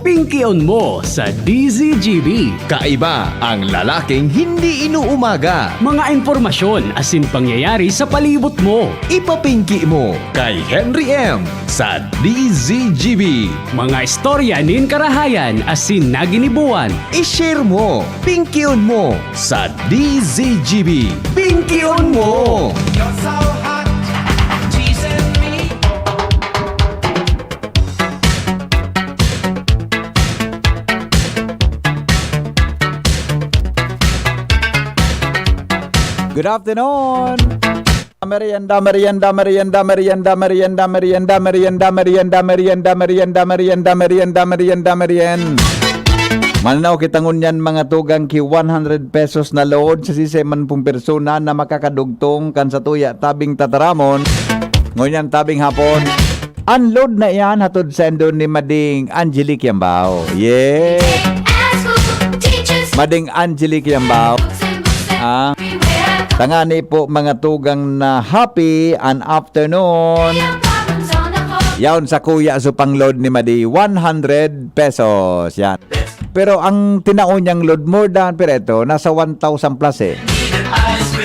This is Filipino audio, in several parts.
Pinky-on mo sa DZGB. Kaiba ang lalaking hindi inuumaga. Mga impormasyon asin pangyayari sa palibot mo. Ipapinki mo kay Henry M. sa DZGB. Mga istorya nin karahayan asin naginibuan. I-share mo, pinky-on mo sa DZGB. Pinky-on mo! You're so hot, teasing me. Good afternoon. Merienda, merienda, merienda, merienda, merienda, merienda, merienda, merienda, merienda, merienda, merienda, merienda, merienda, merienda. Mananaw kita ngunyan mga tugang ki 100 pesos na load sa siseman pong persona na makakadugtong kan sa tuya tabing tataramon. Ngunyan tabing hapon. Unload na yan hatod sendo ni Mading Angelique Yambao. Yeah. Mading Angelique Yambao. Ah. Tangani po mga tugang na happy and afternoon. Yaon sa kuya so pang load ni Madi 100 pesos yan. Pero ang tinaon niyang load more than pero ito nasa 1,000 plus eh.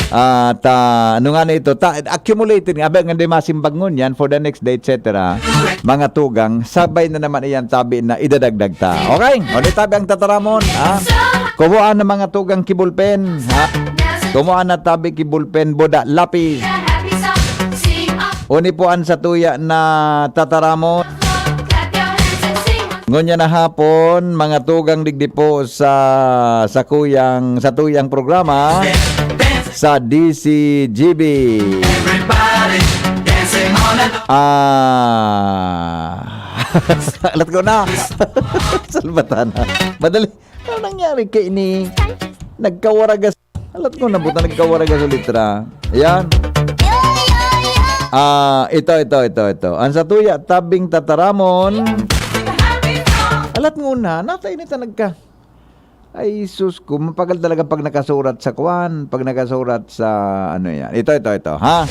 At ano nga na ito accumulated nga ba nga di masimbag ngun yan for the next day etc. Mga tugang sabay na naman iyan tabi na idadagdag ta. Okay? O di tabi ang tataramon ha. Kumuha na mga tugang kibulpen ha. Kumuha na tabi kibulpen boda lapis. Uni po an sa tuya na tataramon. Ngunya na hapon mga tugang digdi po sa tuyang programa sa DCGB. Alat ko na. Salbatan na. Madali. Ano nangyari kay ini? Nagkawaragas. Alat ko na buta nagkawaragas sa litra. Ayan. Ito. Ang sa tuya tabing tataramon. Alat nguna, natay nita nagka. Ay, sus ko, mapagal talaga pag nakasurat sa kwan, pag nakasurat sa, ano yan. Ito, ha?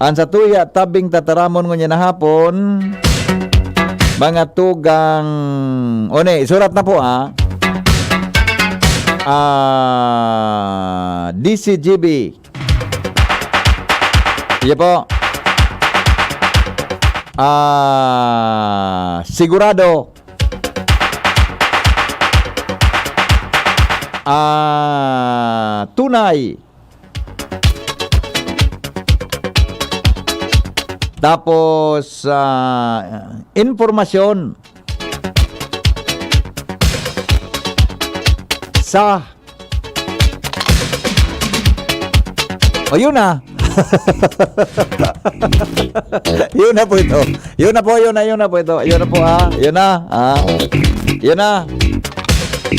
Ang sa tuya, tabing tataramon ngunya na hapon, mga tugang, surat na po, ha? DCGB. Iya po. Sigurado. Tunay. Tapos informasyon sa yun na. Yun na po ito. Yun na po ito. Yun na po Yun na.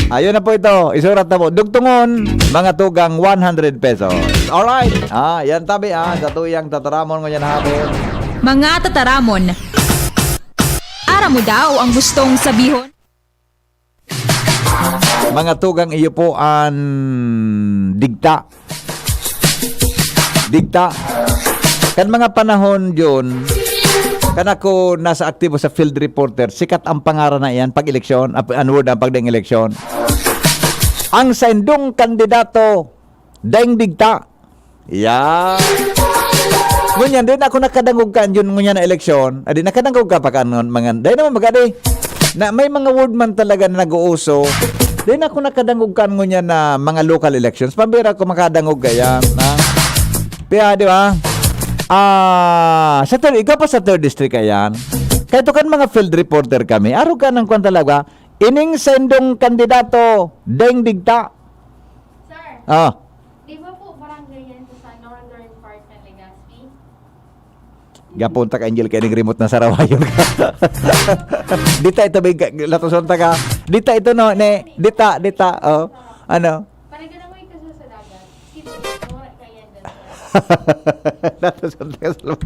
Ayun na po ito. Isurat na po. Dugtungon, mga tugang 100 pesos. Alright. Yan tabi sa tuyang tataramon ngayon hapon. Mga tataramon. Ara mo daw ang gustong sabihon? Mga tugang iyo po ang digta. Kan mga panahon yun, kan ako nasa aktibo sa field reporter, sikat ang pangaran na yan pag-eleksyon, anward ang pagdaing eleksyon. Ang sendong kandidato, daing digta. Yeah. Ngunyan, din ako nakadangog ka yun ngunyan na eleksyon. Adi, nakadangog ka pa ka mga, dahil naman magadi. Na may mga word man talaga na nag-uuso. Dahil ako nakadangog ka ngunyan na mga local elections. Pambira ko makadangog ka yan. Kaya, di ba? Ikaw pa sa 3rd district ayan. Kaya ito kan mga field reporter kami. Araw ka ng kwan talaga. Ining sendong kandidato, daing digta. Sir, di ba po barangay yan sa northern part ng Legazpi? Gapunta ka Angel kaya remote na sarawayon ka. Dita ito may latusonta ka. Dita ito no, dita. Ano? Parang ka na mo ikaso sa dagat. Sige, mura ka yan dyan. Latusonta ka sa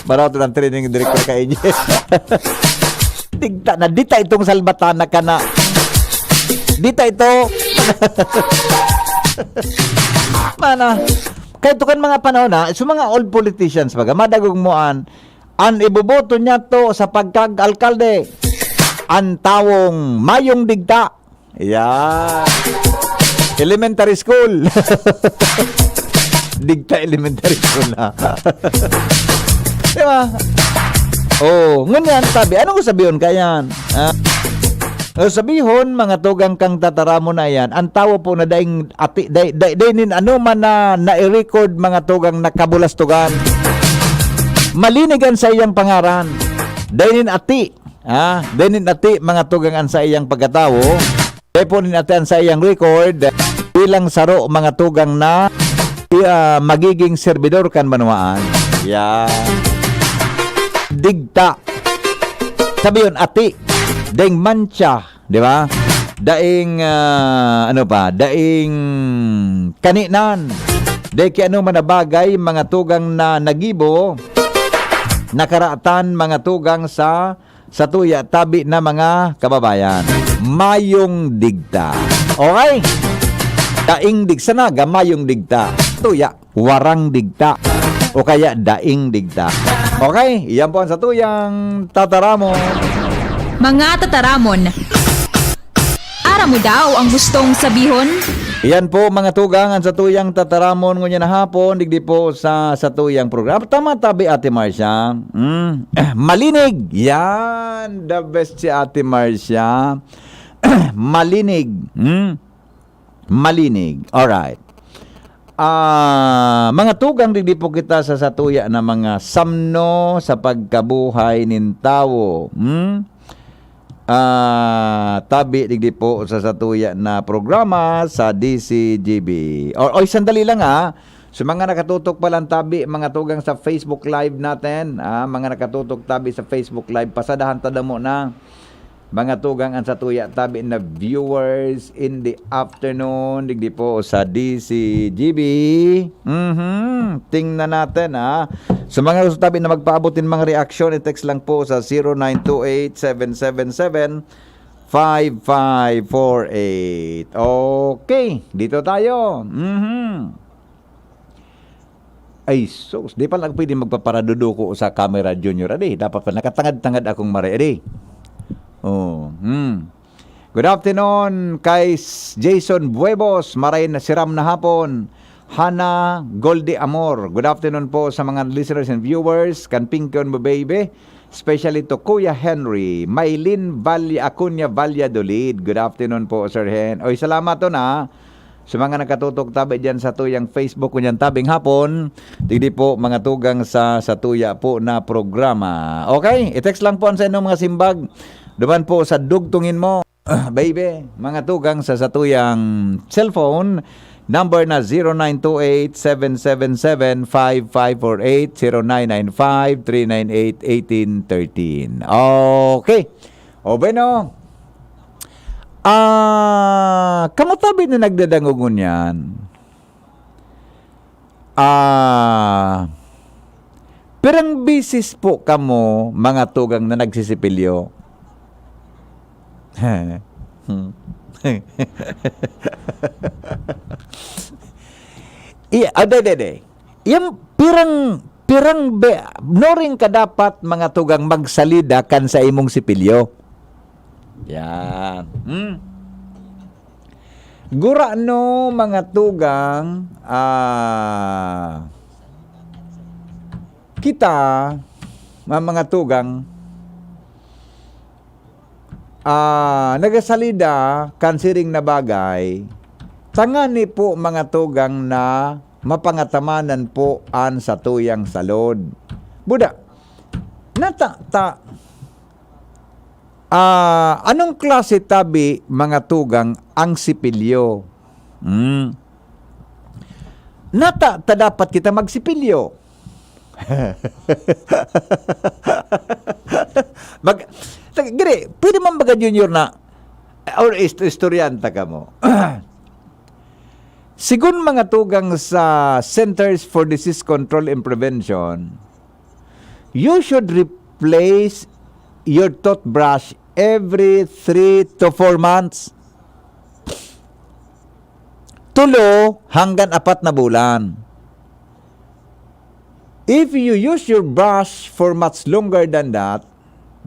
Maraw ito ng training director ka Angel. Digta na, dita itong salbatana ka na. Dita ito. Mana, kahit kan mga panahon na, so mga old politicians baga, madagog moan, Ang iboboto niya to sa pagkag-alkalde, ang tawong Mayong Digta. Yan. Elementary school. Digta Elementary School na. Diba? Oh, ngunyan sabi, anong sabihin kayan? Sabihon, mga tugang kang tataramon na yan, ang tawo po na daing ati, dainin ano man na nai-record mga tugang nakabulastugan. Malinigan sa iyang pangaran. Dainin ati, dainin ati mga tugang an sa iyang pagkatawo. Deponin ati sa iyang record bilang saro mga tugang na magiging servidor kan manuaan. Yan. Digta. Sabi yun, ati. Daing mancha, di ba? Daing, daing kaninan. Daing ano man na bagay, mga tugang na nagibo, nakaratan mga tugang sa tuya, tabi na mga kababayan. Mayong digta. Okay? Daing digsa na, mayong digta. Tuya, warang digta. O kaya daing digta. Okay? Iyan po ang sa tuyang tataramon. Mga tataramon, ara mo daw ang gustong sabihon? Iyan po mga tugang ang sa tuyang tataramon ngunya na hapon, digdi po sa tuyang programa. Tama tabi Ate Marcia. Malinig. Yan, the best si Ate Marcia. Malinig. Malinig. Alright. Mga tugang digdi po kita sa satuya na mga samno sa pagkabuhay nin tawo. Tabi digdi po sa satuya na programa sa DCGB. Oy, sandali lang sa mga nakatutok pa lang tabi, mga tugang sa Facebook Live natin, mga nakatutok tabi sa Facebook Live, pasadahan tada mo na mga tugang ang satuya tabi na viewers in the afternoon digdi po sa DCGB. Tingnan natin sa mga gusto tabi na magpaabotin mga reaksyon, i-text lang po sa 0928-777-5548. Okay, dito tayo. Ay, sus, di pa lang pwede magpaparadudo ko sa camera junior. Adi, dapat pa nakatangad-tangad akong mare. Adi. Good afternoon kay Jason Buebos, maray na siram na hapon. Hana Goldie Amor, good afternoon po sa mga listeners and viewers. Kan Pinkyon mo baby, especially to Kuya Henry, Maylin Acuña Valladolid. Good afternoon po Sir Hen. Oy, salamat to na sa mga nakatutok tabi dyan sa tuyang Facebook kunyan tabing hapon. Digdi po mga tugang sa tuya po na programa. Okay, i-text lang po sa inyong mga simbag. Duman po sa dugtungin mo, baby, mga tugang sa satuyang cellphone, number na 0928-777-5548, 0995-398-1813. Okay. O bueno, kamutabi na nagdadangugon yan. Perang bisis po kamo, mga tugang na nagsisipilyo. Yung pirang noring ka dapat mga tugang magsalida kan sa imong sipilyo. Yan. Gura no mga tugang kita mga tugang nagasalida kansiring na bagay, tangani po mga tugang na mapangatamanan po an sa tuyang salod. Buda, anong klase tabi mga tugang ang sipilyo? Dapat kita magsipilyo. Gire, pwede man baga junior na or istoryanta ka mo. Sigun mga tugang sa Centers for Disease Control and Prevention, you should replace your toothbrush every 3 to 4 months. 3 hanggang 4 na bulan. If you use your brush for much longer than that,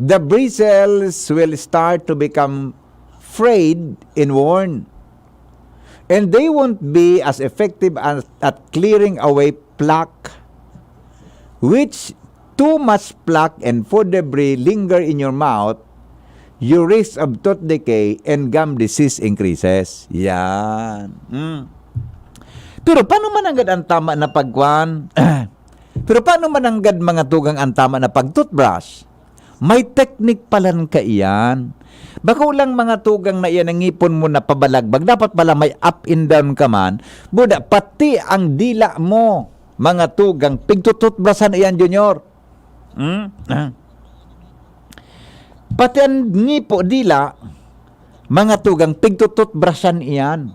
the bristles will start to become frayed and worn. And they won't be as effective at clearing away plaque, which too much plaque and food debris linger in your mouth, your risk of tooth decay and gum disease increases. Yan. Pero paano mananggad ang tama na pagkuhan? Pero paano mananggad mga tugang ang tama na pag-toothbrush? May technique palan ka iyan. Bako lang mga tugang na iyan ang ngipon mo na pabalagbag. Dapat pala may up and down ka man. Buda, pati ang dila mo, mga tugang, pigtututbrashan iyan, Junior. Pati ang ngipo dila, mga tugang, pigtututbrashan iyan.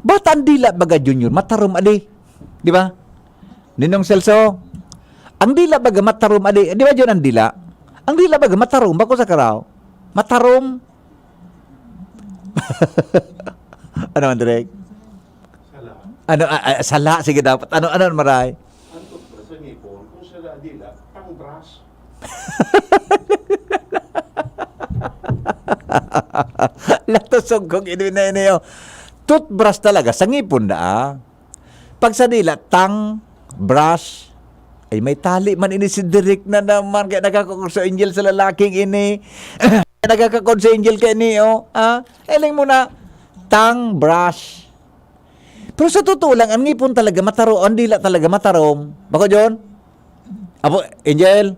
Ba't ang dila baga, Junior? Matarom adi. Di ba? Ninong Celso, ang dila baga matarom adi. Di ba yun ang dila? Ang dila baga matarom. Bako sa karaw? Matarom. Ano, Andrek? Ano, sala. Sige dapat. Ano, maray? Ang toothbrush sa ngipon, kung sila dila, pang-brush. Latusog kong inuwi-na-inayo. Toothbrush talaga, sa ngipon na Pag sa dila, brush, ay may tali man ini si Derek na naman, kaya nagkakakon sa angel sa lalaking ini. Nagkakakon sa angel kaya ni, eling mo na, brush. Pero sa totoo lang, ang ngipon talaga matarom, ang dila talaga matarom. Bako, John? Apo, Angel?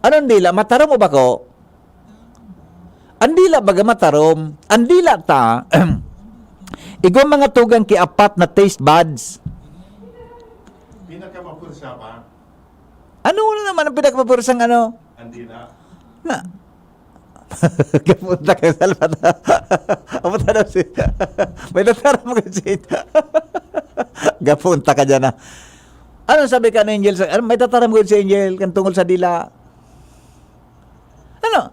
Anong dila? Matarom o bako? Ang dila baga matarom. Ang dila ta, ikaw mga tugang kiapat na taste buds. Pinakamapursa pa, Ano naman ang pinakamapursang ano? ang dila. Na. Kapunta ka sa alpata. Kapunta daw si... May natara mo kasi. Kapunta ka dyan na. Ano sabi ka ng Angel? May tatara mo si Angel kan tungkol sa dila. Ano?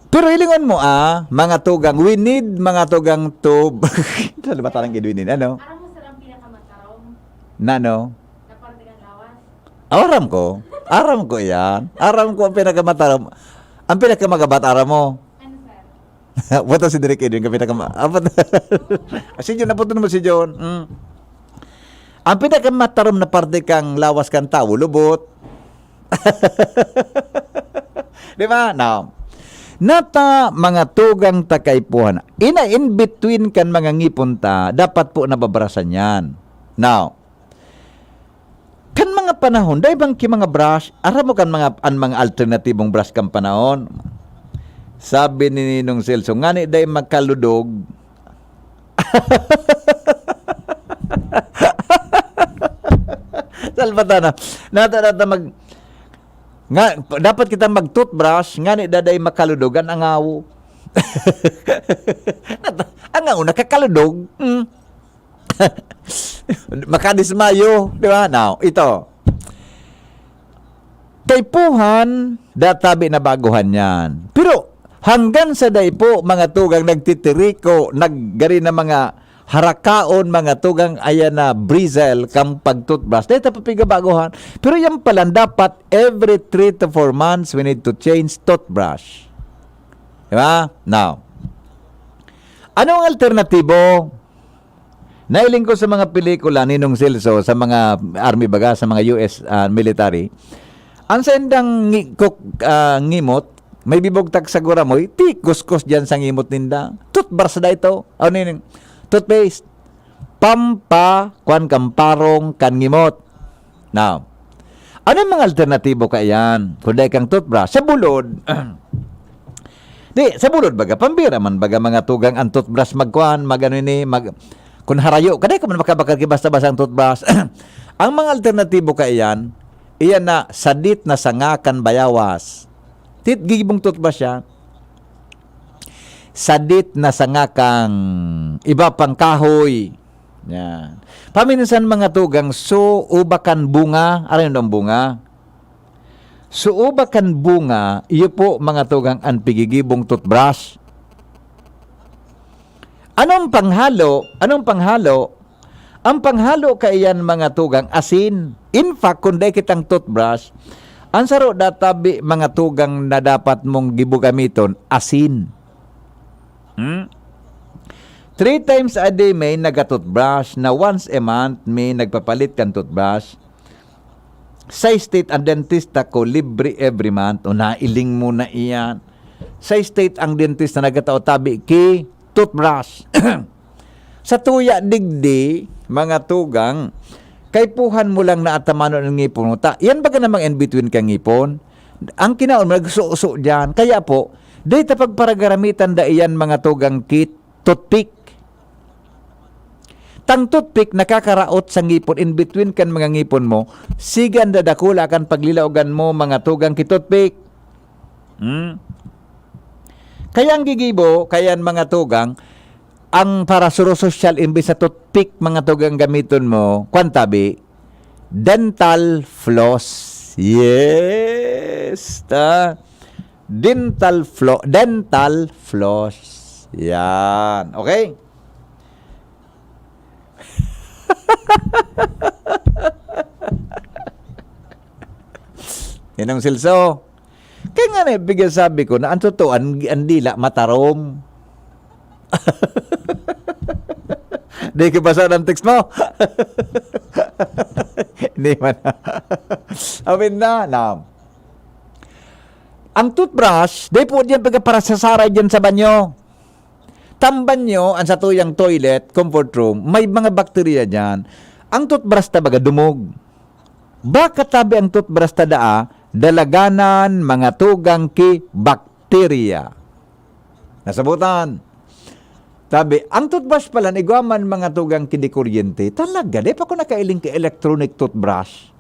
Pero ilingon mo mga tugang. We need mga tugang to... Ano ba tarang gidwinin? Ano? Aram mo sir ang pinakamatarong Nano? na partigang lawas. Aram ko yan. Aram ko ang pinakamataram. Ang pinakamagabat, aram mo. Ano sir? Wato si Derek Edwin, ang si John, napunto naman si John. Ang pinakamataram na parte kang lawas kang tao, lubot. Di ba? Now, nata mga tugang takaipuhan. In between kan mga ngipon ta, dapat po nababarasan yan. Now, kan mga panahon, dahil bang ki mga brush, aram mo kan mga alternatibong brush kan panahon. Sabi ni Ninong Celso, ngani dahil magkaludog. Salvatana, nata dapat kita mag-toothbrush, ngani daday makaludogan ang awo. Ang awo, nakakaludog. Makadismayo, di ba? Now, ito. Taypuhan, databi na baguhan yan. Pero, hanggang sa day po, mga tugang nagtitiriko, naggari na mga harakaon, mga tugang ayan na bristle, kang pag-toothbrush. Dahil tapapiga baguhan. Pero yan pala, dapat every 3 to 4 months, we need to change toothbrush. Di ba? Now, anong alternatibo? Nailing ko sa mga pelikula ni Ninong Celso, sa mga army baga, sa mga US military, ang sendang ngimot, may bibogtag sa gura mo, kuskus dyan sa ngimot ninda. Toothbrush na ito. Ano yun? Toothpaste. Kamparong kan ngimot. Now, ano mga alternatibo ka yan? Kung dahil kang toothbrush, sa bulod, sa bulod baga, pambira man baga mga tugang ang toothbrush kung harayo, kaday ka man makabakal basta-basta ang toothbrush. Ang mga alternatibo ka iyan na sadit na sangakan bayawas. Gigibong toothbrush siya. Sadit na sangakang iba pang kahoy. Yan. Paminsan mga tugang, ubakan bunga. Ano yun ang bunga? Ubakan bunga, iyo po mga tugang ang pigigibong toothbrush. Anong panghalo? Ang panghalo kaiyan mga tugang asin. In fact, kung day kitang toothbrush, ang saro databi mga tugang na dapat mong gibugamiton, asin. 3 times a day may naga-toothbrush na once a month may nagpapalit kang toothbrush. Sa state ang dentista ko libre every month o nailing mo na iyan. Sa state ang dentista nagatao tabi ki toothbrush. Sa tuya digdi mga tugang kay puhan mo lang na atamano ng ngipon mo. Yan baga namang in between kang ngipon. Ang kinaon mo nagsuso diyan. Kaya po dahil pagparagaramitan da iyan mga tugang kit toothpick. Tang toothpick nakakaraot sa ngipon in between kan mga ngipon mo. Sigan dadakula kan paglilaugan mo mga tugang kit toothpick. Kaya ang gigibo, kaya mga tugang, ang para social imbis sa toothpick mga tugang gamiton mo, kwantabi, dental floss. Yes! Dental floss. Yan. Okay? Yan ang silso. Kaya nga na, bigyan sabi ko na ang totoo, ang dila, matarom. Di ka basa ng text mo? Hindi man. Amin na. Ang toothbrush, di po diyan para sasaray dyan sa banyo. Tamban nyo, ang sa tuyang toilet, comfort room, may mga bakterya dyan. Ang toothbrush tabaga dumog. Baka tabi ang toothbrush tadaa, dalaganan mga tugang ki bakterya. Nasabutan. Tabi, ang toothbrush pala, iguaman mga tugang ki di kuryente. Talaga, di pa ko nakailing ki electronic toothbrush.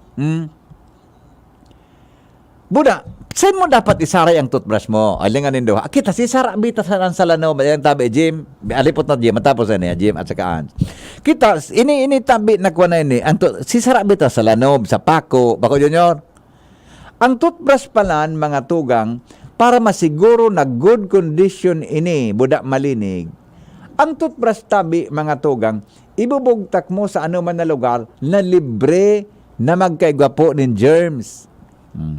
Buda, saan mo dapat isaray ang toothbrush mo? Alinganin do. Kita si Sara bita sa lano, yung tabi Jim, alipot na Jim, matapos na niya Jim at saka Ans. Kita ini tabi na kuha na ini. Si Sara bita sa lanob, sa Paco, Bako Junior. Ang toothbrush pala mga tugang para masiguro na good condition ini, buda malinig. Ang toothbrush tabi mga tugang, ibubugtak mo sa anuman na lugar na libre na magkaigwapo ng germs.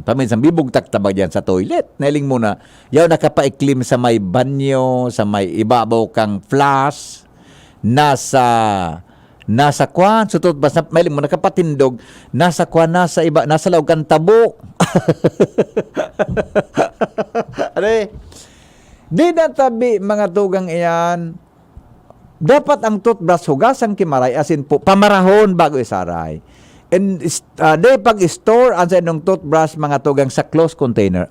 Paminsan bibugtak tabag yan sa toilet. Nailing mo na, yaw nakapaiklim sa may banyo, sa may ibabaw kang flash, nasa kwan, sutot ba, mailing mo nakapatindog, nasa kwan, nasa iba, nasa laog kang tabo. Are, di na tabi mga tugang iyan, dapat ang toothbrush hugasan kimaray, asin po, pamarahon bago isaray. And day pag-store ang sa inyong toothbrush mga tugang sa closed container.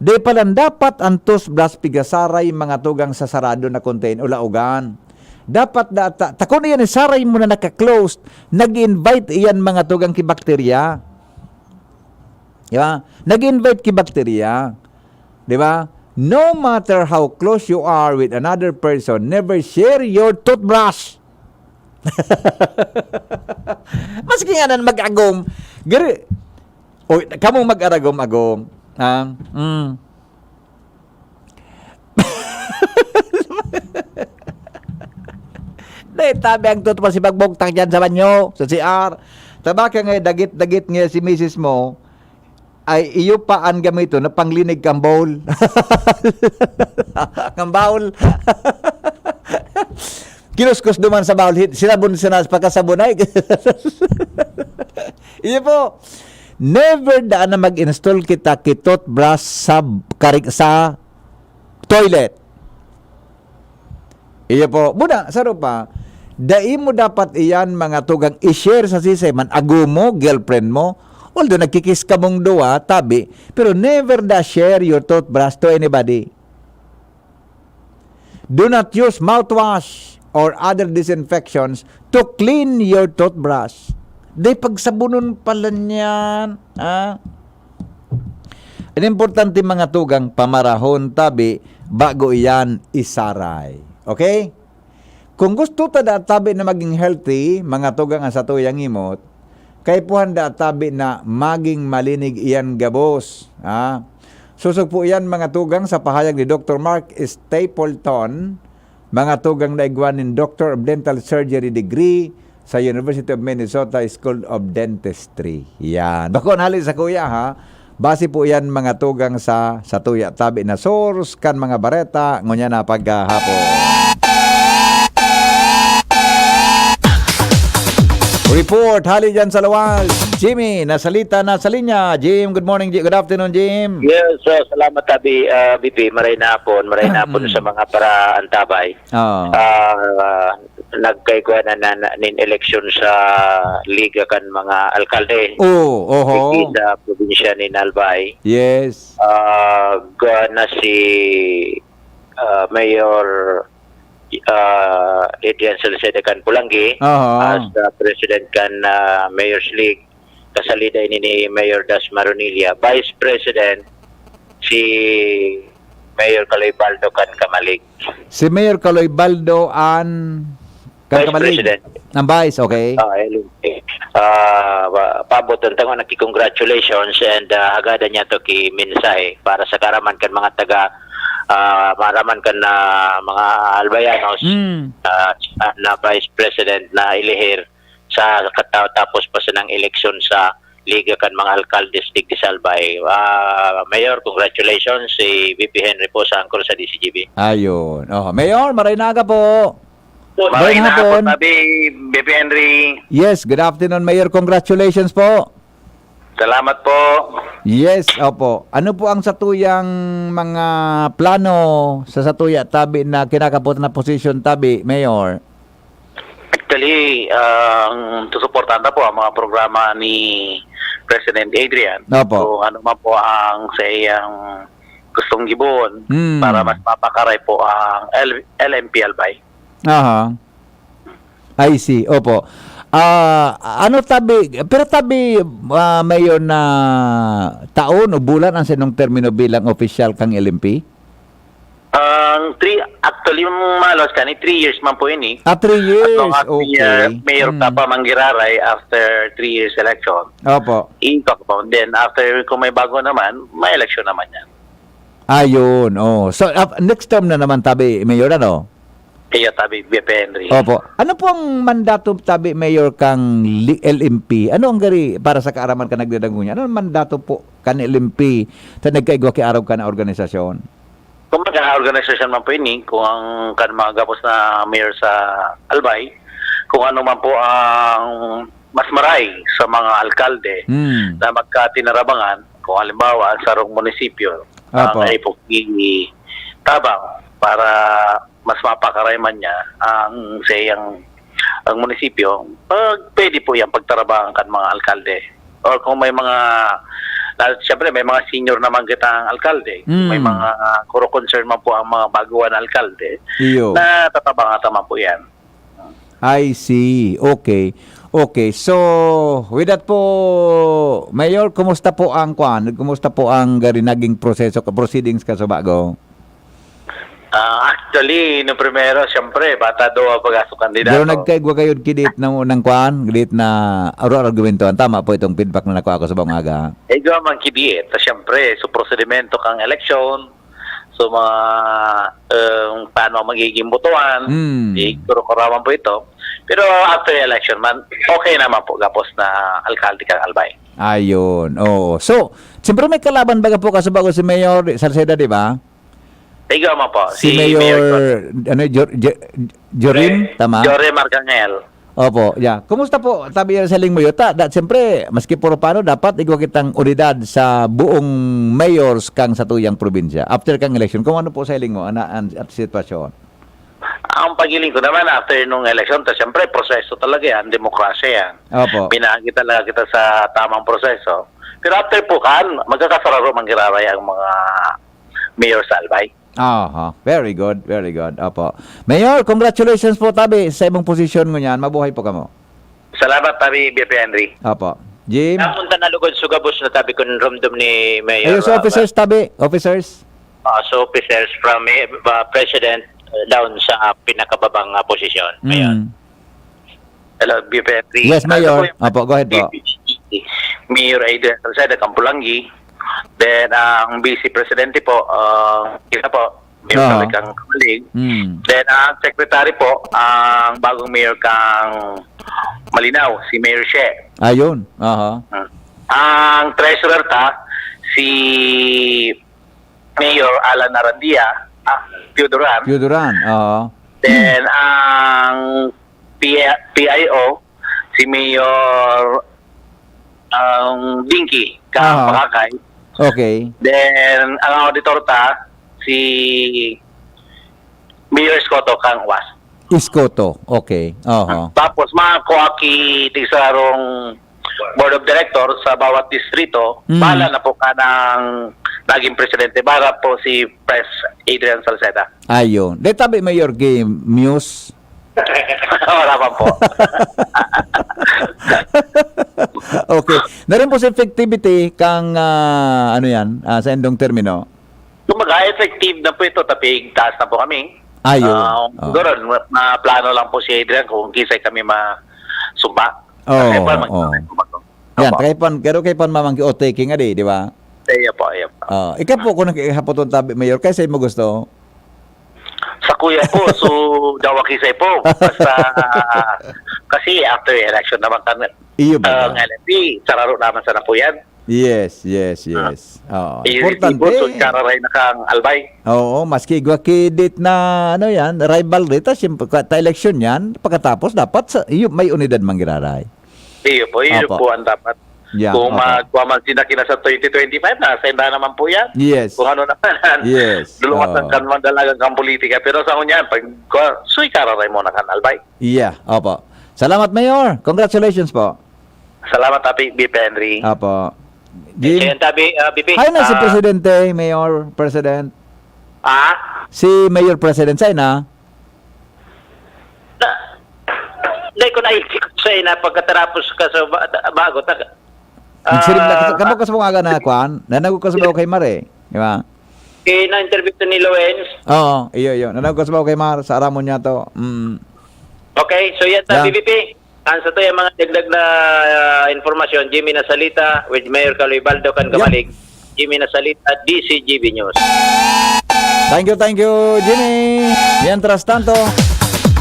Day palang dapat ang toothbrush pigasaray mga tugang sa sarado na container o laugan. Dapat takon iyan saray mo na naka-closed, nag-invite iyan mga tugang ki bakterya. Di ba? Nag-invite ki bakterya. Di ba? No matter how close you are with another person, never share your toothbrush. Maski nga nan mag-agom, gari, o kamong mag-aragom-agom, Dahil tabi ang toothbrush si pagbugtang dyan sa banyo, sa CR. Tabaka nga, dagit-dagit nga si misis mo, ay iyo pa ang gamito na panglinig kang bowl. Kang bowl. Kinuskos duman sa bowl, sinabon sinas pagkasabunay. Iyo po, never daan na mag-install kita ki toothbrush sa toilet. Iyo po, muna, saro pa, dai mo dapat iyan mga tugang i-share sa sisay man, ago mo, girlfriend mo, although nagkikis ka mong duwa, tabi, pero never da share your toothbrush to anybody. Do not use mouthwash or other disinfections to clean your toothbrush. Di pagsabunon pala niyan. Ang importante mga tugang, pamarahon tabi, bago iyan isaray. Okay? Kung gusto tada tabi na maging healthy, mga tugang ang sa tuyang imot, kay puhan da tabi na maging malinig iyan gabos. Susog po iyan mga tugang sa pahayag ni Dr. Mark Stapleton, mga tugang naigwan ng Doctor of Dental Surgery degree sa University of Minnesota School of Dentistry. Yan. Bakon halin sa kuya ha. Base po yan mga tugang sa tuya tabi na source kan mga bareta ngunya na paghapon. Report, hali dyan sa lawas. Jimmy, nasalita na sa linya. Jim, good morning. Good afternoon, Jim. Yes, so salamat tabi BP, maray na hapon sa mga para antabay. Oh. Nagkaigwa na nin eleksyon sa liga kan mga alkalde. Oh, oho. Sa probinsya ni Albay. Yes. Na si Mayor Adrian Salcedo kan Pulangi as the president kan Mayor's League, kasalida ini ni Mayor Das Maronilla. Vice President si Mayor Caloy Baldo kan Kamalig. Si Mayor Caloy Baldo an Vice President. Ang Vice, okay. Pabot ang tango congratulations and agada niya to ki mensahe para sa karaman kan mga taga maraman kan na mga albayanos na Vice President na ilihir sa tapos pa sa ng eleksyon sa liga kan mga alkaldes di Salbay. Mayor, congratulations si VP Henry po sa angkor sa DCGB. Ayun. Oh, Mayor, maray naga po. Maray na po, sabi VP Henry. Yes, good afternoon, Mayor. Congratulations po. Salamat po. Yes, opo. Ano po ang satuyang mga plano sa satuya tabi na kinakapot na position tabi, Mayor? Actually, susuportahan na po ang mga programa ni President Adrian. Opo. Kung ano man po ang sa iyang gustong gibon para mas mapakaray po ang LMP Albay. Aha. I see. Opo. Ano tabi, pero tabi Mayor na taon o bulan ang sinong termino bilang official kang LMP? Actually, yung malos ka ni 3 years man po ini. 3 years, okay. Mayor ka pa manggiraray after 3 years election. Opo. I-talk about. Then, after kung may bago naman, may election naman yan. Ayun, oh. So, next term na naman tabi, Mayor, ano? Kaya tabi, BP Henry. Opo. Ano po ang mandato tabi, Mayor, kang LMP? Ano ang gari para sa kaaraman ka nagdadangunya? Ano ang mandato po kan LMP sa nagkaigwa ki araw ka na organisasyon? Kung mag-organisasyon man po ini, kung ang kan mga gapos na mayor sa Albay, kung ano man po ang mas maray sa mga alkalde na magkatinarabangan, kung halimbawa sa sarong munisipyo, ang ay po tabang para mas mapakarayman niya ang sayang ang munisipyo, pwede po yan pagtarabangan kan mga alkalde. Or kung may mga siyempre may mga senior naman kitang alkalde, may mga concern man po ang mga baguhan alkalde na tatabangan man po yan. I see. Okay. Okay. So, with that po, Mayor, kumusta po ang Kumusta po ang naging proceedings ka sa bago? Actually, no primero, siyempre, bata daw ang pag-asok kandidato. Pero nagkaigwa kayo kidit ng kidit na argumentuhan. Tama po itong feedback na nakuha ko sa bangaga. Ikaw man kidit. Siyempre, so prosedimento kang eleksyon, so mga paano magiging botohan, kurawan po ito. Pero after election man, okay naman po gapos na alkalde kang Albay. Ayun. Oh. So, siyempre may kalaban baga po kasabago si Mayor Salceda, di ba? Ikaw man po. Si Mayor Jorim, tama? Jorim Arcangel. Opo, yeah. Kumusta po tabi sa ling mo yuta? Siyempre, maski puro paano, dapat igwa kitang unidad sa buong mayors kang sa tuyang probinsya. After kang election, kung ano po sa ling mo, at sitwasyon? Ang pagiling ko naman after nung election, siyempre, proseso talaga yan, demokrasya yan. Opo. Binahagi talaga kita sa tamang proseso. Pero after po kan, magkakasararo manggiraray ang mga mayor sa Albay. Very good, very good. Opo. Mayor, congratulations po tabi sa imong posisyon mo niyan. Mabuhay po kamo. Salamat tabi, BP Henry. Opo. Jim? Napunta na lugod sugabos na tabi kung rumdum ni Mayor. Ayun, so officers tabi. Officers? So officers from President down sa pinakababang posisyon. Mayor. Hello, BP Henry. Yes, Mayor. Opo, go ahead po. Mayor Adrian Salceda, Kampulangi. Then, ang Vice Presidente po, kita po, Mayor Oo. Kaloy kang Kamalig. Mm. Then, ang secretary po, ang bagong mayor kang Malinaw, si Mayor She. Ayun. Aha. Ang treasurer si Mayor Alan Arandia, Teodoran. Yuduran. Aha. Then, ang PIO, si Mayor Dinky, kang Pakakay. Okay. Then, ang auditor si Mayor Escoto kang UAS. Iskoto. Okay. Aha. Tapos, mga koaki tisarong board of directors sa bawat distrito, bahala na po ka ng naging presidente. Para po si Pres Adrian Salceda. Ayun. De tabi Mayor Game Muse. Wala pa po. Okay. Narin po sa effectivity kang ano yan sa endong termino. Kumaga, effective na po ito. Tapig taas na po kami. Ayun. Siguro, plano lang po si Adrian kung kisay kami masumpa. Oo, Kaya pa, oo. Yan, kay pan mamang o taking adi, di ba? Iya po, iya po. Ikaw po kung nakihapoton tabi Mayor, kaysa mo gusto? Sa kuya po, so dawa kisay po. Basta, kasi after election naman kami, Iyo ba? ng LNP, sararo naman sana po yan. Yes. Importante. Importante. Kararay na kang albay. Oo, maski gwakidit na ano yan, rivalry, ta siyempre ta election yan, pagkatapos dapat iyo may unidad manggiraray. Iyo po, iyo Apo. po ang dapat. Yeah, Kung apo. magwaman sinakina sa 2025 na, senda naman po yan. Yes. Kung ano naman. Yes. Dulumat Oo. ng kanman dalagang kang politika. Pero sa kunyan, pag suy kararay mo na kan albay. Yeah, opo. Salamat Mayor. Congratulations po. Salamat, Tapi BP Henry. Opo. Ayan, Jim. Tapi, BP. Hay na si Presidente, Mayor, President. Si Mayor President sa na. Hindi ko naisip sa'yo na pagkatapos ka sa bago. Nagsirim lang kamo kas mga na kwan. Nanagod ka sa bawo kay Mare, di ba? Na-interview to ni Lorenz. Oo, iyo. Nanagod ka sa bawo kay Mar sa aramon niya to. Okay, so yan, Yeah. BBP. Ansa to yung mga dagdag na informasyon. Jimmy Nasalita with Mayor Kaloy Baldo kan Kamalig. Jimmy Nasalita, DCGB News. Thank you, Jimmy. Mientras tanto,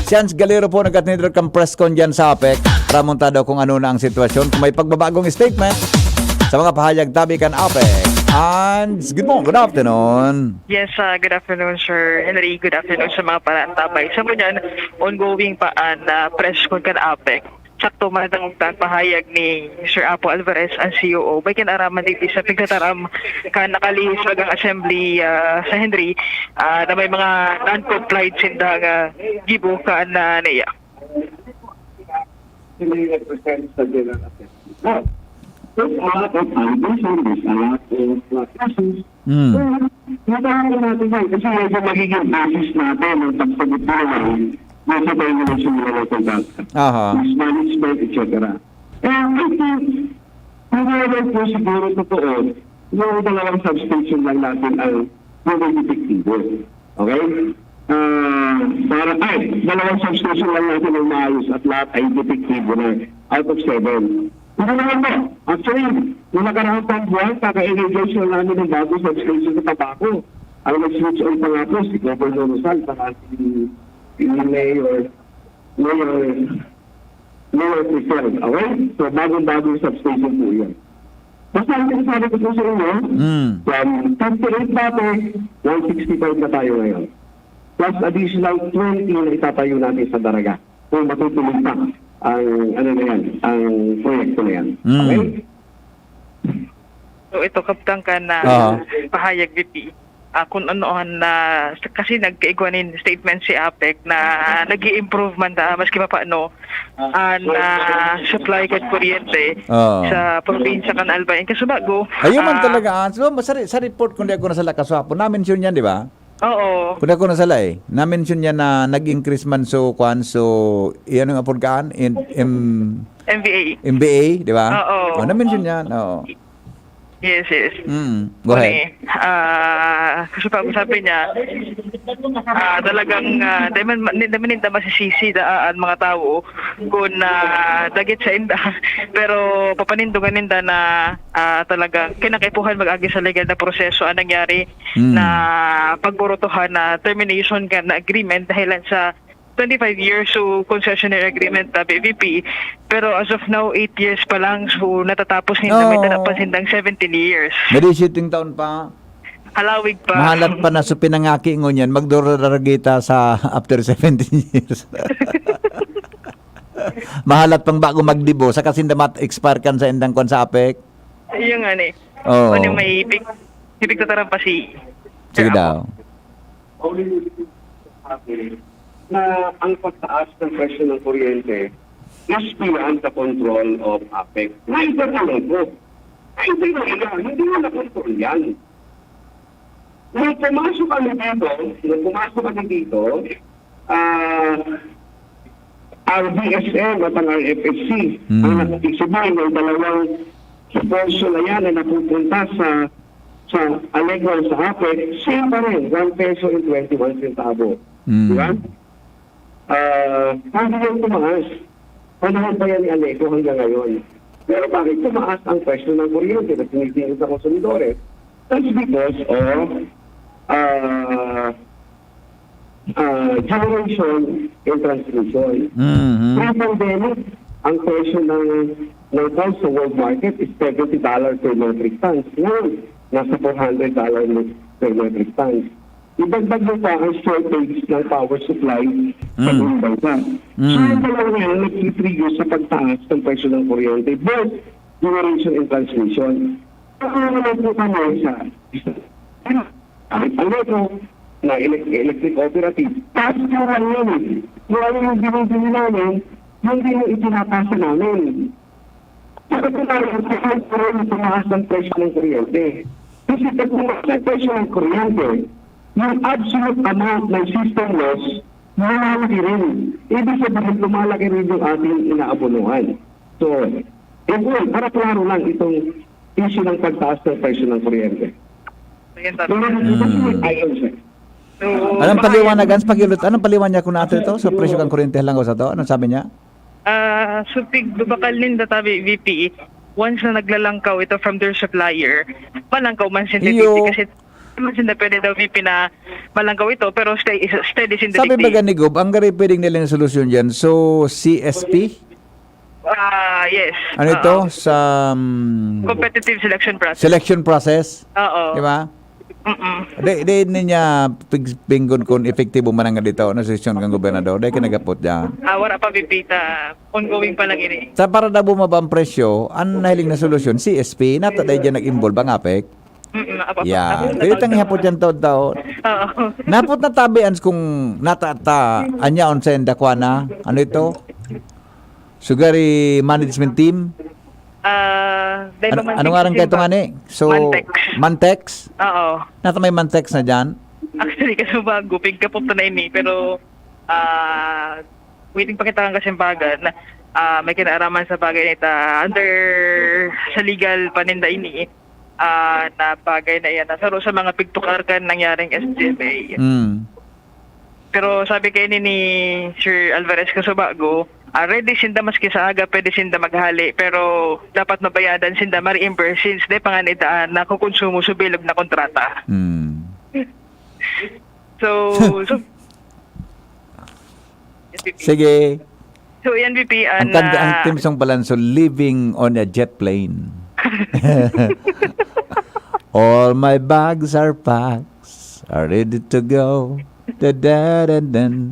Sians Galero po nagkatinidor kang press con dyan sa APEC. Ramonta daw kung ano na ang sitwasyon. Kung may pagbabagong statement sa mga pahayag tabi kan APEC. And good afternoon. Yes, good afternoon, Sir Henry. Good afternoon sa mga parantabay. Sa mga ongoing pa ang press con kan APEC. Sakto man ang pahayag ni Sir Apo Alvarez, ang COO. Bayan araman dito sa pagtataram ka nakalihis ang assembly sa Henry na may mga non-complied sindang gibo ka na niya. Natawag natin yan kasi medyo magiging basis natin ang pagsagot namin nasa tayo naman sa mga local government. Aha. Management, etc. I think, hindi po siguro totoo, yung dalawang substation lang natin ang yung epektibo. Okay? Dalawang substation lang natin ang maayos at lahat ay epektibo na out of 7. Hindi naman po. Actually, nung nakaraang pang buwan, kaka-energize lang namin ng bagong substation sa Tabaco. Ang nag-switch on pa nga po, si Governor Rosal, saka si Mayor Christian. Okay? So, bagong substation po yan. Basta ang sinasabi ko po sa inyo, from 58 dati, 165 na tayo ngayon. Plus additional 20 na itatayo natin sa Daraga. Kung matutuloy pa ang proyekto na yan. Okay? So ito kaptang ka na pahayag VP. Kung anohan na kasi nagkaigwanin statement si APEC na nag-i-improve man maski pa paano ang supply kat kuryente sa probinsya kan Albay. Kasi bago Ayun man talaga. So, sa report kung di ako nasala kaswapo, na-mention yan, di ba? oo. Kung di ako nasala na-mention yan na nag-increase man so iyan ang apurkaan MBA, di ba? Oo. Na-mention yan. Oo. Yes. Go ahead. Kasi pag sabi niya, talagang daman ninda masisisi daan mga tao kung dagit sa inda pero papanindugan ninda na talagang kinakaipuhan mag-agi sa legal na proseso ang nangyari na pagburutuhan na termination ka na agreement dahilan sa 25 years so concessionary agreement na BVP pero as of now 8 years pa lang so natatapos ninda may tanapan 17 years. May shooting taon pa. Halawig pa. Mahalat pa na so pinangaki ngon yan magduraragita sa after 17 years. Mahalat pang bago magdibo sa kasinda mat-expire kan sa indang kon sa APEC. Yung nga ni. Oo. Ano may hipig tataran pa si Sige daw. Na ang pagtaas ng presyo ng kuryente is beyond the control of APEC. Neither naman po. Neither naman. Hindi mo na-control yan. Nung pumasok kami dito, RBSM at ang RFSC, ang nakikisabay ng dalawang sponsor na yan na napupunta sa Alegua sa APEC, same pa rin, 1 peso and 21 centavo. Diba? Hindi yung tumaas. Panahon pa yan ni Aleco hanggang ngayon. Pero bakit tumaas ang presyo ng kuryente na tinitingin sa konsumidores? That's because of generation and transmission. Pre-pandemic, ang presyo ng cost sa world market is $70 per metric ton. Ngayon, nasa $400 per metric ton. Ibagdag mo pa ang shortage ng power supply sa buong bansa. So, yung dalawa yan nag-trigger sa pagtaas ng presyo ng kuryente, both generation and transmission. Ako naman po kami sa Alegua na electric cooperative. Tapos yung lang yun eh. Yung binibili namin, hindi yung itinapasa namin. Saka tumalas ang tumaas ng presyo ng kuryente. Kasi pag tumaas ang presyo ng kuryente, yung absolute amount ng system loss, lumalaki rin. Ibig sabihin, lumalaki rin yung ating inaabunuhan. So, para klaro lang itong issue ng pagtaas ng presyo ng kuryente. Anong paliwanagan sa pagilot? Anong paliwanag ko nato ito sa presyo ng kuryente lang sa to? Anong sabi niya? So, bubakal ninda tabi VP, once na naglalangkaw ito from their supplier, malangkaw man synthetic kasi mas hindi pwede daw VP na malangkaw ito pero steady synthetic. Sabi ba Gob, ang gari pwedeng nila ng solusyon dyan? So, CSP? Yes. Ano ito? Sa competitive selection process. selection process? Oo. Di ba? Di niya pinggon kung epektibo man nga dito na sesyon kang gobernador. Di kinagapot dyan. Wala pa VP ongoing pa lang ini. Sa para na bumaba ang presyo, ang nahiling na solusyon, CSP, nataday dyan nag-involve ang APEC. Yeah. Kaya itang ihapot yan taon-taon. Napot na tabians kung natata anya on sa endakwana. Ano ito? Sugary management team? Ano nga rin kayo ito nga ni? So, Mantex? Oo. Nata may Mantex na dyan? Actually, kasi bago, pigkapot na ini. Pero, waiting pa kita ang kasimbagan. May kinaaraman sa bagay nita under sa legal paninda ini. Na bagay na yan. Nasaro sa mga pigtukarkan nangyaring SGMA. Pero sabi kayo ni Sir Alvarez Casubago, ready sinda maski sa aga, pwede sinda maghali, pero dapat mabayadan sinda ma-reimburse since de panganidaan na kukonsumo sa bilog na kontrata. So Sige. So yan VP, ang team song pala so living on a jet plane. All my bags are packed, are ready to go. Da da da dan,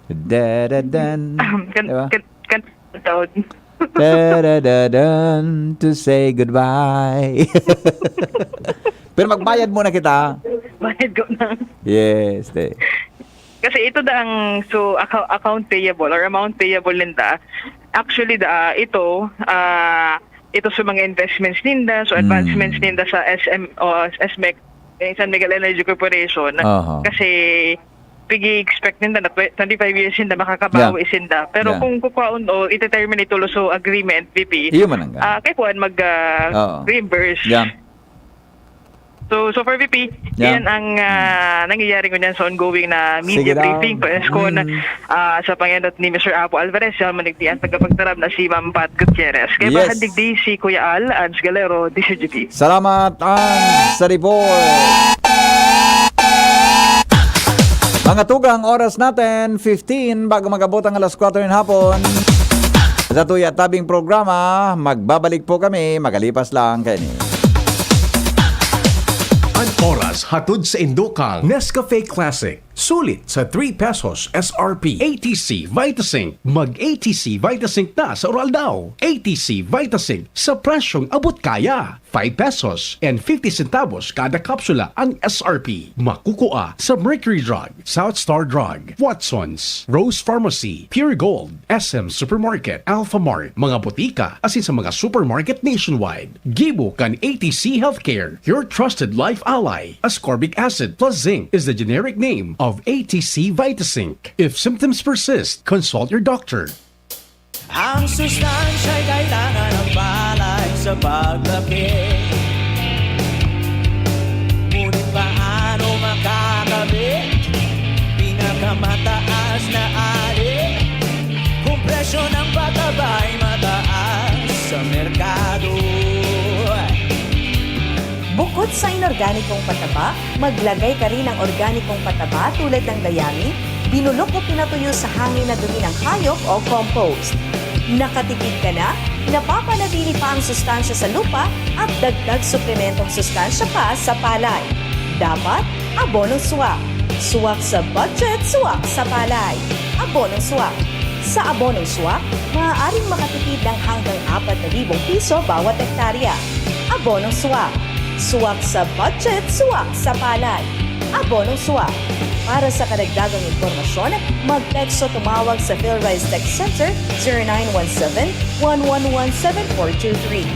da da dan. Kan taon. Da da da dan to say goodbye. Pero magbayad muna kita. Bayad ko na. Yes. Kasi ito ang account payable or amount payable ninda. Actually ito sa mga investments ninda, so advancements ninda sa SM o SMEC, San Miguel Energy Corporation. Kasi pigi-expect ninda na 25 years sinda makakabawi sinda. Pero kung kukuhaon o ite-terminate tulo so agreement, VP, kay kuhan mag-reimburse. So for VP, Yeah. yan ang nangyayari ko niyan sa ongoing na media Sige daw. briefing. Press ko na sa pangyayari ni Mr. Apo Alvarez, yung manigtian tagapagtarap na si Ma'am Pat Gutierrez. Kaya Yes. bahandig di si Kuya Al, Ans Galero, DCGP. Salamat sa report. Mga tugang, oras natin, 15 bago magabot ang alas 4 ng hapon. Sa Tuya Tabing programa, magbabalik po kami, magalipas lang kayo ni. Ang oras hatod sa Indokang Nescafe Classic. Sulit sa 3 pesos SRP. ATC Vitasync. Mag-ATC Vitasync na sa oral daw. ATC Vitasync sa presyong abot kaya. 5 pesos and 50 centavos kada kapsula ang SRP. Makukuha sa Mercury Drug, South Star Drug, Watson's, Rose Pharmacy, Pure Gold, SM Supermarket, Alpha Mart, mga botika, asin sa mga supermarket nationwide. Gibo kan ATC Healthcare, your trusted life ally. Ascorbic acid plus zinc is the generic name of ATC Vitasync. If symptoms persist, consult your doctor. Ang sustansya'y kailangan ng balay sa paglaki. Ngunit paano makakabit? Pinakamataas na ari. Kung presyo ng pataba'y mataas sa merkado. Bukod sa inorganikong pataba, maglagay ka rin ng organikong pataba tulad ng dayami, binulok o pinatuyo sa hangin na dumi ng hayop o compost. Nakatipid ka na, napapanatili pa ang sustansya sa lupa at dagdag suplementong sustansya pa sa palay. Dapat, abonong swak. Swak sa budget, swak sa palay. Abonong swak. Sa abonong swak, maaaring makatipid ng hanggang 4,000 piso bawat hektarya. Abonong swak. Swak sa budget, swak sa palay. Abonong swak. Para sa karagdagang impormasyon, mag-text o tumawag sa PhilRise Tech Center 0917-111-7423.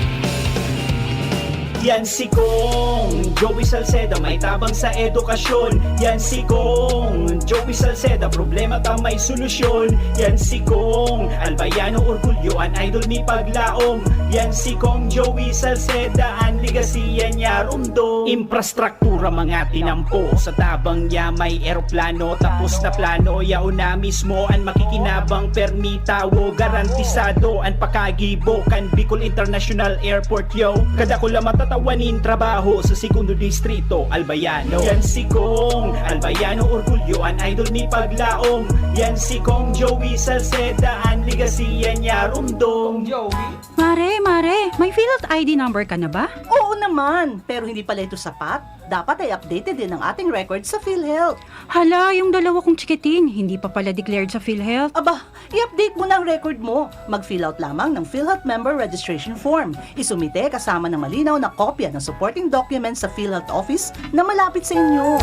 Yan si Kong Joey Salceda, may tabang sa edukasyon. Yan si Kong Joey Salceda, problema ta may solusyon. Yan si Kong Albayano Orgulyo, an idol ni Paglaom. Yan si Kong Joey Salceda, an ligasiya niya rumdo. Infrastruktura mga tinampo, sa tabang niya may eroplano. Tapos na plano, yao na mismo an makikinabang permitawo. Garantisado an pakagibo kan Bicol International Airport yo. Kada ko lang matatawanin trabaho sa segundo distrito Albayano. Yan si Kong Albayano Orgulyo, an idol ni Paglaom. Yan si Kong Joey Salceda, an ligasiya niya rumdong. Mare, may PhilHealth ID number ka na ba? Oo naman, pero hindi pala ito sapat. Dapat ay updated din ang ating record sa PhilHealth. Hala, yung dalawa kong chikiting, hindi pa pala declared sa PhilHealth. Aba, i-update mo na ang record mo. Mag-fill out lamang ng PhilHealth Member Registration Form. Isumite kasama ng malinaw na kopya ng supporting documents sa PhilHealth Office na malapit sa inyo.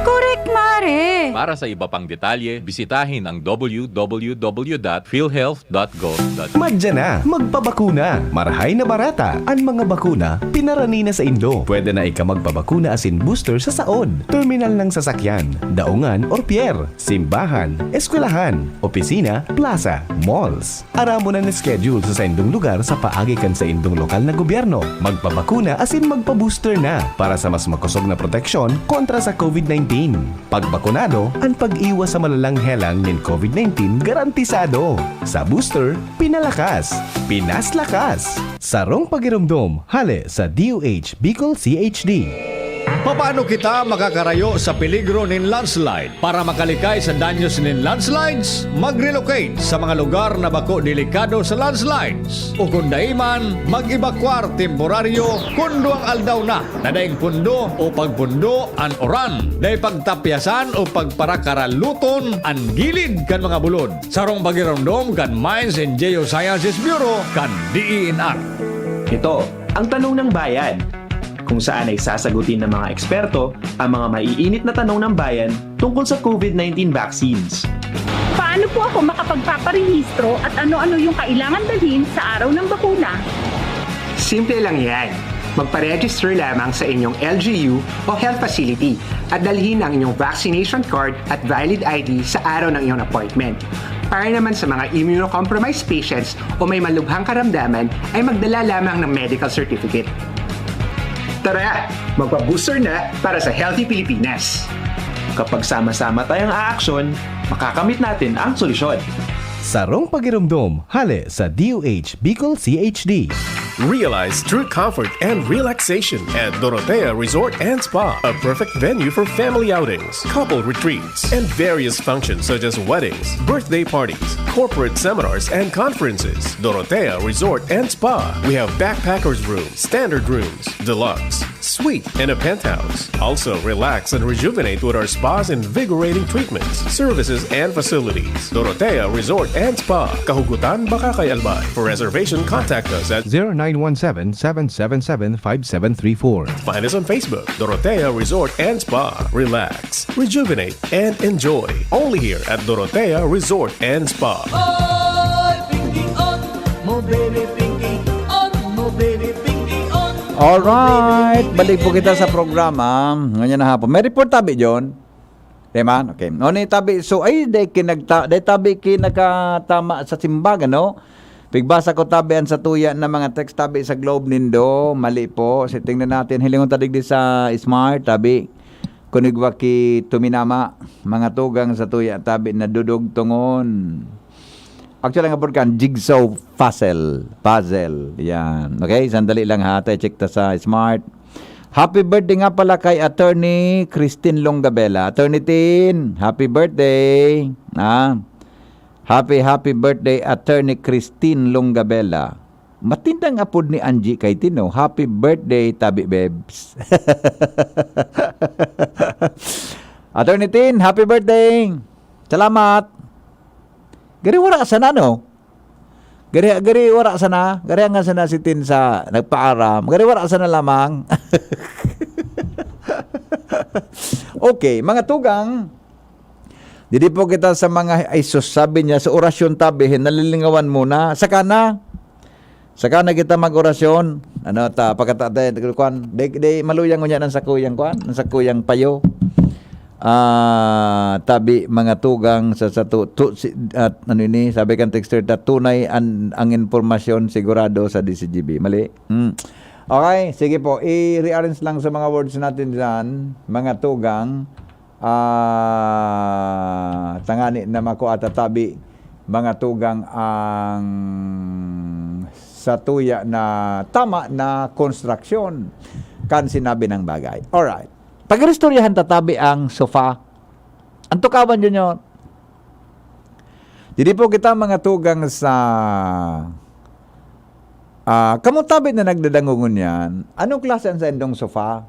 Correct, Mare! Para sa iba pang detalye, bisitahin ang www.philhealth.gov.ph. Madya na, magpabakuna. Marahay na barata. Ang mga bakuna, pinarani na sa Indo. Pwede na ika magpabakuna asin booster sa saod, terminal ng sasakyan, daungan or pier, simbahan, eskwelahan, opisina, plaza, malls. Aramo na schedule sa indong lugar sa paagikan sa indong lokal na gobyerno. Magpabakuna asin magpa-booster na para sa mas makusog na proteksyon kontra sa COVID-19. Pagbakunado, ang pag-iwas sa malalang helang ng COVID-19 garantisado. Sa booster, pinalakas, pinaslakas. Sarong pagirumdom, hale sa DOH Bicol CHD. Paano kita makakarayo sa peligro ng landslide? Para makalikay sa danyos ng landslides, mag-relocate sa mga lugar na bako delikado sa landslides. O kung daiman, mag-evacuar temporaryo kundo ang aldaw na. Nadaing pundo o pagpundo an oran. Day pagtapyasan o pagparakaraluton an gilid kan mga bulod. Sarong pagiromdom kan Mines and Geosciences Bureau kan DENR. Ito, ang tanong ng bayan. Kung saan ay sasagutin ng mga eksperto ang mga maiinit na tanong ng bayan tungkol sa COVID-19 vaccines. Paano po ako makapagpaparehistro at ano-ano yung kailangan dalhin sa araw ng bakuna? Simple lang yan. Magpa-register lamang sa inyong LGU o health facility at dalhin ang inyong vaccination card at valid ID sa araw ng iyong appointment. Para naman sa mga immunocompromised patients o may malubhang karamdaman ay magdala lamang ng medical certificate. Tara, magpa-booster na para sa Healthy Pilipinas. Kapag sama-sama tayong aaksyon, makakamit natin ang solusyon. Sarong Pagirumdum, hale sa DOH Bicol CHD. Realize true comfort and relaxation at Dorotea Resort and Spa, a perfect venue for family outings, couple retreats, and various functions such as weddings, birthday parties, corporate seminars, and conferences. Dorotea Resort and Spa. We have backpackers rooms, standard rooms, deluxe, suite, and a penthouse. Also, relax and rejuvenate with our spa's invigorating treatments, services, and facilities. Dorotea Resort and Spa, Kahugutan, Bakakay, Albay. For reservation, contact us at 0917-777-5734. Find us on Facebook, Dorotea Resort and Spa. Relax, rejuvenate, and enjoy. Only here at Dorotea Resort and Spa. Alright, balik po kita sa programa. Ngayon na hapon. May report tabi, John? Teman? Okay. No, ni tabi. So, ay, day tabi kinakatama sa simbagan, no? Pigbasa ko tabi sa tuya na mga text tabi sa Globe nindo. Mali po. So, tingnan natin. Hilingon tadig di sa Smart tabi. Kunigwa ki tuminama. Mga tugang sa tuya tabi na dudog tungon. Actually, nga po kan jigsaw puzzle. Yan. Okay, sandali lang ha. Check ta sa Smart. Happy birthday nga pala kay Attorney Christine Longabella. Attorney Tin, happy birthday. Happy birthday, Attorney Christine Longabella. Matindang apod ni Angie kay Tino. Happy birthday, Tabi Bebs. Attorney Tin, happy birthday. Salamat. Gari wala sana, no? Gari wala sana. Gari nga sana si Tin sa nagpaaram. Gari wala sana lamang. Okay, mga tugang. Didi po kita sa mga Isus, sabi niya sa orasyon tabihin, nalilingawan muna. Saka na kita mag-orasyon. Ano ta, pagkatay, kuan, de maluyang niya ng sakuyang kuan, ng sakuyang payo. Tabi mga tugang sa ano ini, sabi kan texter na tunay ang impormasyon sigurado sa DCGB. Mali. Okay, sige po. I-rearrange lang sa mga words natin dyan, mga tugang. Tangani na makuata tabi mga tugang ang sa tuya na tama na construction kan sinabi ng bagay. Alright. Pag-restoryahan tatabi ang sofa. Ang tukawan yun. Jadi po kita mga tugang sa kamutabi na nagdadangungon yan. Anong klase ang sa endong sofa?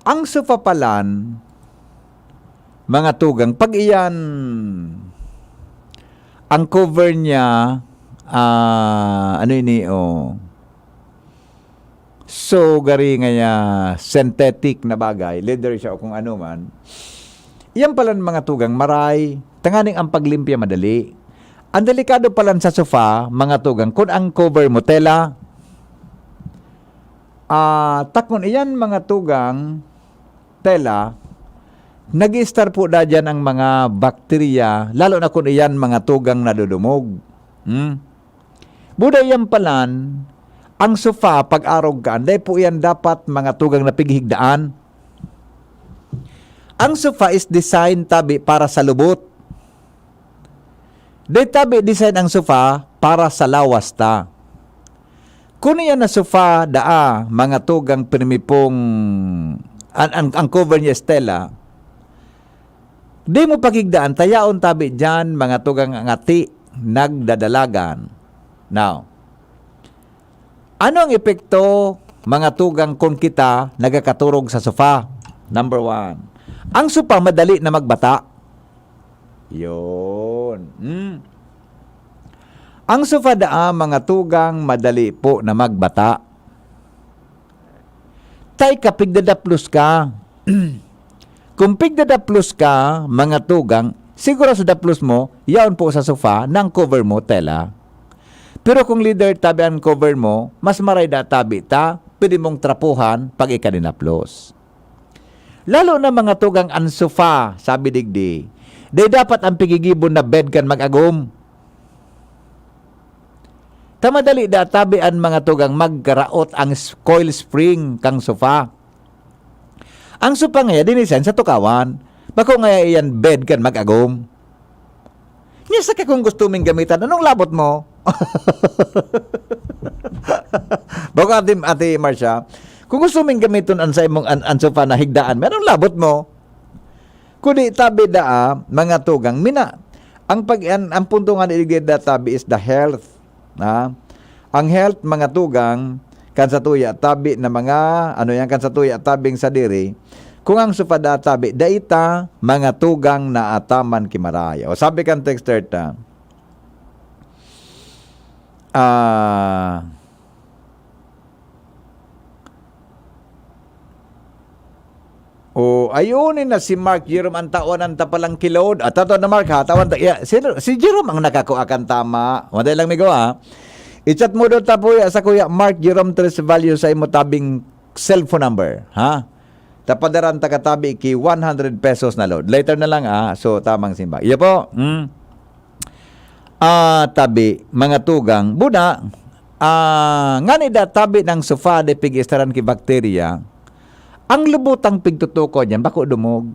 Ang sofa palan, mga tugang, pag iyan, ang cover niya, ano ini, so, gari nga synthetic na bagay, leather siya o kung ano man. Iyan palan mga tugang, maray, tanganing ang paglimpya madali. Ang delikado palan sa sofa, mga tugang, kung ang cover mo, tela, takon iyan mga tugang, tela, nag-i-star po na dyan ang mga bakterya, lalo na kung iyan mga tugang nadudumog. Buday yan palan, ang sofa, pag-arog ka, dahil po yan dapat mga tugang na pighigdaan. Ang sofa is designed tabi para sa lubot. Dahil tabi design ang sofa para sa lawas ta. Kung yan na sofa, mga tugang pinimipong, ang cover niya Stella, di mo pagigdaan, tayaon tabi dyan, mga tugang ngati, nagdadalagan. Now, ano ang epekto, mga tugang, kung kita nagakaturog sa sofa? Number 1. Ang sofa madali na magbata. Yun. Ang sofa mga tugang, madali po na magbata. Tay kapig dadaplos ka. Kung pigdadaplos ka, mga tugang, siguro sa daplos mo, yaon po sa sofa, ng cover mo, tela. Pero kung leader tabi ang cover mo, mas maray na tabi ta, pwede mong trapuhan pag ikaninaplos. Lalo na mga tugang ang sofa, sabi digdi, day dapat ang pigigibon na bed kan mag-agom. tamadali da tabian mga tugang magkaraot ang coil spring kang sofa. Ang sofa ngaya dinisign sa tukawan. Bako ngaya iyan bed kan mag-agom. Nya sa kung gusto ming gamitan, anong labot mo? Bako ate Marcia, kung gusto ming gamiton sa imong an sofa na higdaan, anong labot mo? Kundi tabi daa mga tugang mina. Ang punto nga ni da tabi is the health. Ang health mga tugang kan sa tuya tabi na mga kan sa tuya tabing sa diri. Kung ang sufada tabi daita mga tugang na ataman kimaraya. O sabi kan texter ta. Ayunin na si Mark Jerome ang taonan ta palang kilod. At ato na Mark ha, tawan ta. Yeah, si Jerome ang nakakuakan tama. Madali lang migo ha. I-chat mo doon tapo sa Kuya Mark Jerome Tres Value sa imo tabing cellphone number. Ha? Tapadaran ta katabi ki 100 pesos na load. Later na lang so tamang simba. Iya po. Tabi, mga tugang. Buda, ngani da tabi ng sofa de pigistaran ki bakterya. Ang lubutang pigtutuko niyan, bako dumog.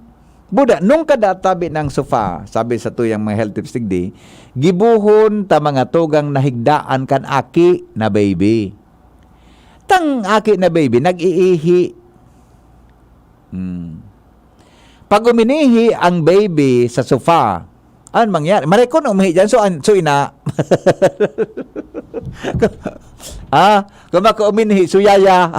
Buda, nung kadatabi ng sofa, sabi sa tuyang mga health tips tigdi, gibuhon ta mga tugang nahigdaan kan aki na baby. Tang aki na baby, nag-iihi. Pag uminihi ang baby sa sofa, ano mangyari? Marekon umihi dyan, so ina. Kung ako uminihi, so yaya.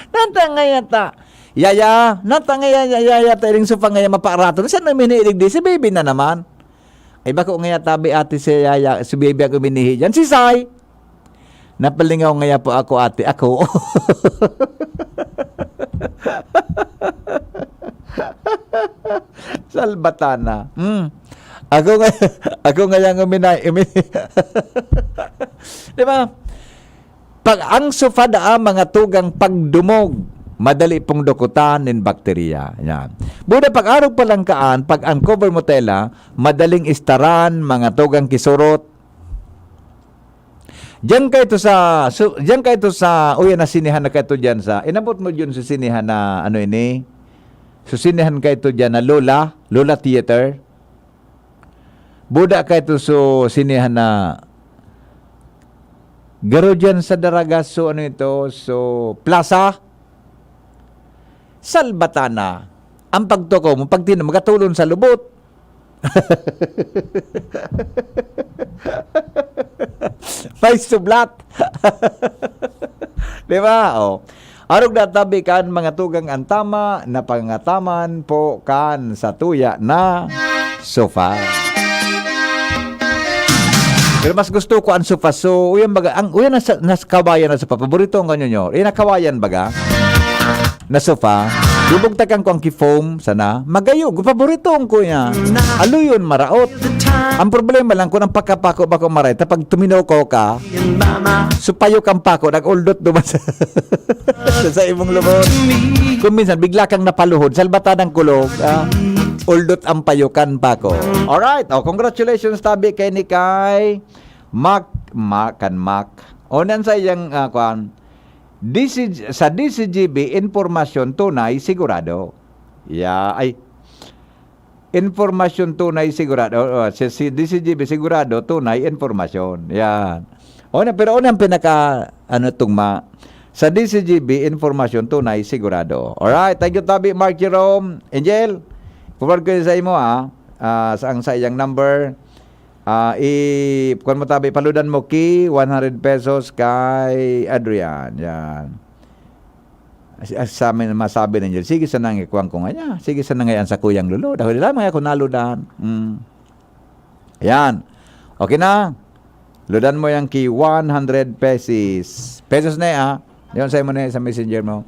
Natangaya ta. Yaya, natangaya yaya ta iring sofa ngaya mapaarato. Saan namin di si baby na naman? Ay bako ngaya tabi ate si yaya, si baby ako minihi diyan si Sai. Napalingaw ngaya po ako ate, ako. Salbatana. Ako ngaya uminay. Di ba? Pag ang sofa mga tugang pagdumog, madali pong dukutan ng bakterya. Yan. Buda pag araw pa lang kaan, pag ang cover mo tela, madaling istaran, mga tugang kisurot. Diyan kayo sa uya na sinihan na kayo diyan sa, inabot mo diyan sa sinihan na so sinihan kayo diyan na Lola Theater. Buda kayo sa sinihan na garo dyan sa Daraga, so Plaza, Salbatana, ang pagtuko mo, pag magatulon sa lubot. May sublat. Di ba? Arog na tabi kan mga tugang antama na pangataman po kan sa tuya na sofa. Pero mas gusto ko ang sofa. So, uyan baga, uyan nas kawayan na sofa. Paborito ang ganyan nyo. Nakawayan baga na sofa. Dubog takang ko ang ki-foam sana. Magayo. Paborito ang kuya. Aluyon, maraot. Ang problema lang kung ang pagkapako bako maray. Tapag tuminaw ko ka, supayo kang pako, nag-uldot duman sa imong lubot. Kung minsan, bigla kang napaluhod. Salbatan ng kulog. Uldot ang payukan pa ko. Alright. Congratulations tabi kay ni kay Mac. Onan sa iyang sa DCGB, informasyon tunay sigurado. Informasyon tunay sigurado. Sa DCGB sigurado, tunay informasyon. Yan. Pero unang pinaka, tungma. Sa DCGB, informasyon tunay sigurado. Alright. Thank you tabi, Mark Jerome. Angel, forward ko sa imo sa iyang number. Kung mo tabi, paludan mo ki 100 pesos kay Adrian. Yan. Sa amin masabi ninyo, sige sa nang ikuwang ko nga niya. Sige sa nangayan sa kuyang lulo. Dahil lamang ako naludan. Yan. Okay na. Ludan mo yung ki 100 pesos. Pesos na Yan sa'yo mo na sa messenger mo.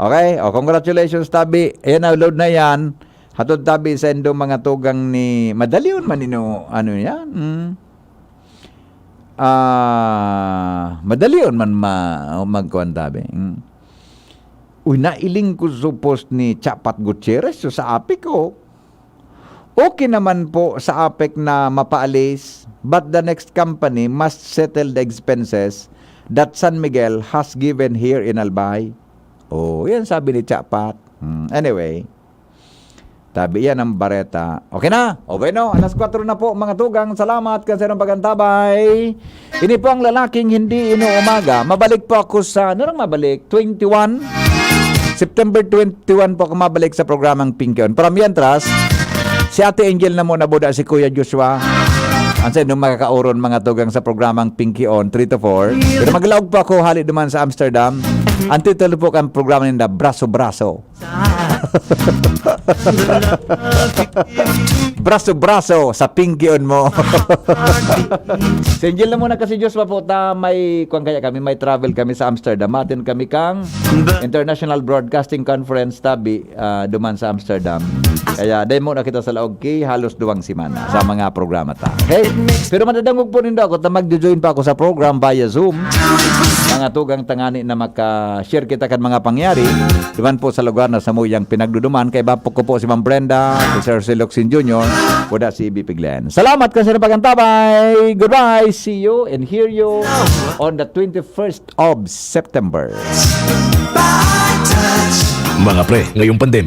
Okay? Congratulations tabi. Ayan na, load na yan. Hatod tabi sa endo mga tugang ni madalion man yan. Madalion man magkuhan tabi. Nailing ko sa post ni Chapat Gutierrez sa apik ko. Okay naman po sa apik na mapaalis. but the next company must settle the expenses that San Miguel has given here in Albay. Oh, yan sabi ni Chapat. Anyway, tabi yan ang Bareta. Okay na? Okay no? Alas 4 na po mga tugang. Salamat kasi ng pagantabay. Ini po ang lalaking hindi inuumaga. Mabalik po ako sa, ano lang mabalik? 21? September 21 po ako mabalik sa programang Pinky On. Para mientras, si Ate Angel na muna buda si Kuya Joshua. Ansa nung makakauron mga tugang sa programang Pinky On 3 to 4. Pero maglaog po ako hali duman sa Amsterdam. Ang titulo po kang programa nila Braso-Braso. Braso-Braso sa Pinky On mo. Si Angel na muna kasi Diyos pa po may kung kaya kami may travel kami sa Amsterdam. Atin kami kang International Broadcasting Conference tabi duman sa Amsterdam. Kaya dahil muna kita sa laog kay halos 2 semana sa mga programa ta. Okay? Pero madadangog po nindo ako na mag-join pa ako sa program via Zoom. Mga tugang tangani na maka-share kita kan mga pangyari. Diman po sa lugar na samuyang pinagduduman kay bapok ko po si Ma'am Brenda, si Sir Siloxin Jr., kuda si BP Glenn. Salamat kasi na pagantabay. Goodbye. See you and hear you on the 21st of September. Mga pre, ngayong pandemya